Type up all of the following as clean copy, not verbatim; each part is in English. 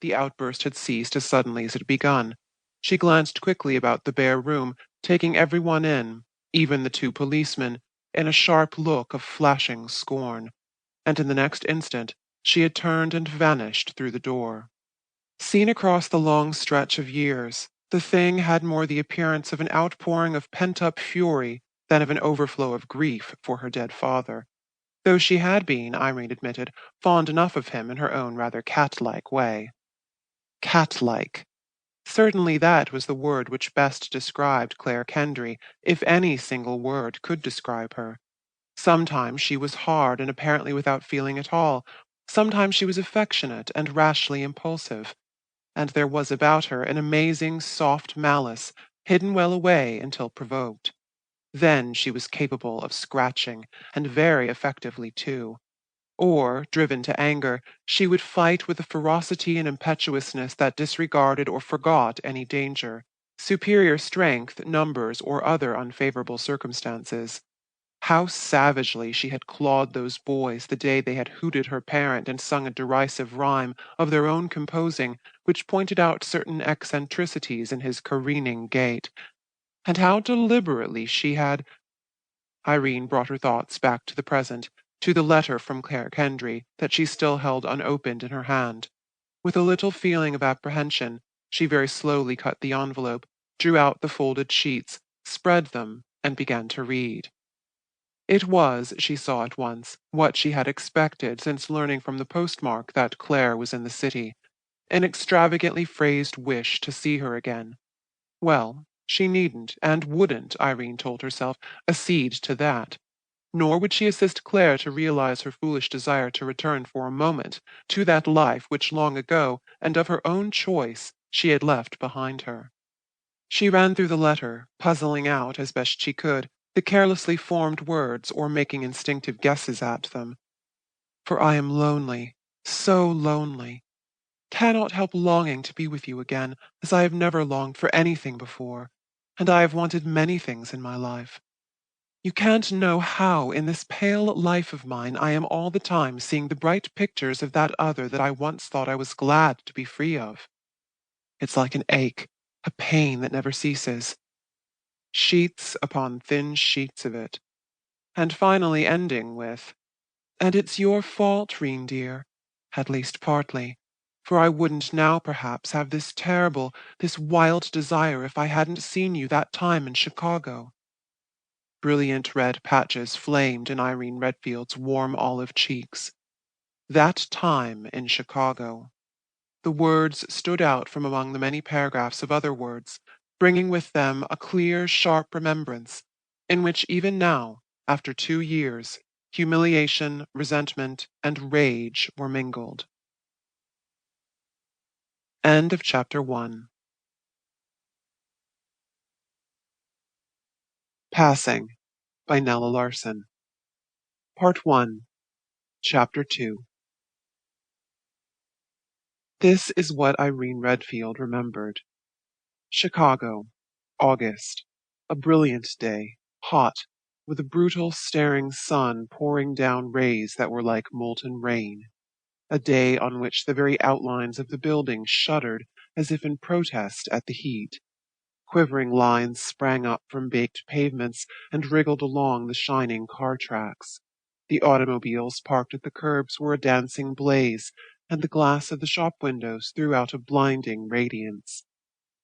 the outburst had ceased as suddenly as it had begun. She glanced quickly about the bare room, taking everyone in, even the two policemen, in a sharp look of flashing scorn, and in the next instant she had turned and vanished through the door. Seen across the long stretch of years, the thing had more the appearance of an outpouring of pent-up fury than of an overflow of grief for her dead father, though she had been, Irene admitted, fond enough of him in her own rather cat-like way. Cat-like. Certainly that was the word which best described Claire Kendry, if any single word could describe her. Sometimes she was hard and apparently without feeling at all. Sometimes she was affectionate and rashly impulsive. And there was about her an amazing soft malice, hidden well away until provoked. Then she was capable of scratching, and very effectively too. Or, driven to anger, she would fight with a ferocity and impetuousness that disregarded or forgot any danger, superior strength, numbers, or other unfavorable circumstances. How savagely she had clawed those boys the day they had hooted her parent and sung a derisive rhyme of their own composing which pointed out certain eccentricities in his careening gait. And how deliberately she had— Irene brought her thoughts back to the present, to the letter from Claire Kendry that she still held unopened in her hand. With a little feeling of apprehension, she very slowly cut the envelope, drew out the folded sheets, spread them, and began to read. It was, she saw at once, what she had expected since learning from the postmark that Claire was in the city, an extravagantly phrased wish to see her again. Well, she needn't and wouldn't, Irene told herself, accede to that. Nor would she assist Claire to realize her foolish desire to return for a moment to that life which long ago, and of her own choice, she had left behind her. She ran through the letter, puzzling out, as best she could, the carelessly formed words or making instinctive guesses at them. For I am lonely, so lonely. Cannot help longing to be with you again, as I have never longed for anything before, and I have wanted many things in my life. You can't know how, in this pale life of mine, I am all the time seeing the bright pictures of that other that I once thought I was glad to be free of. It's like an ache, a pain that never ceases. Sheets upon thin sheets of it. And finally ending with, and it's your fault, Reen dear, at least partly, for I wouldn't now perhaps have this terrible, this wild desire if I hadn't seen you that time in Chicago. Brilliant red patches flamed in Irene Redfield's warm olive cheeks. That time in Chicago. The words stood out from among the many paragraphs of other words, bringing with them a clear, sharp remembrance, in which even now, after 2 years, humiliation, resentment, and rage were mingled. End of Chapter 1. Passing by Nella Larsen. Part 1. Chapter 2. This is what Irene Redfield remembered. Chicago, August. A brilliant day, hot, with a brutal, staring sun pouring down rays that were like molten rain. A day on which the very outlines of the buildings shuddered as if in protest at the heat. Quivering lines sprang up from baked pavements and wriggled along the shining car tracks. The automobiles parked at the curbs were a dancing blaze, and the glass of the shop windows threw out a blinding radiance.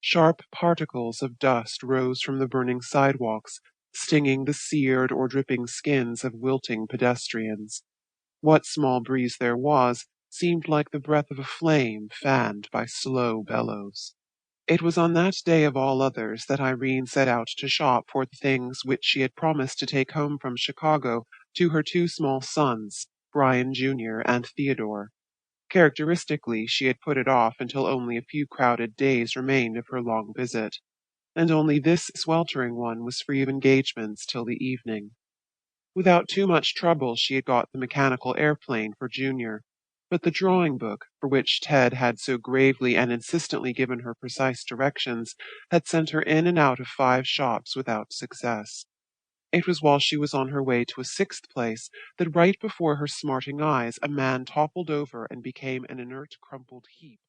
Sharp particles of dust rose from the burning sidewalks, stinging the seared or dripping skins of wilting pedestrians. What small breeze there was seemed like the breath of a flame fanned by slow bellows. It was on that day of all others that Irene set out to shop for the things which she had promised to take home from Chicago to her 2 small sons, Brian Jr. and Theodore. Characteristically, she had put it off until only a few crowded days remained of her long visit, and only this sweltering one was free of engagements till the evening. Without too much trouble she had got the mechanical airplane for Junior, but the drawing book, for which Ted had so gravely and insistently given her precise directions, had sent her in and out of 5 shops without success. It was while she was on her way to a 6th place that right before her smarting eyes a man toppled over and became an inert crumpled heap.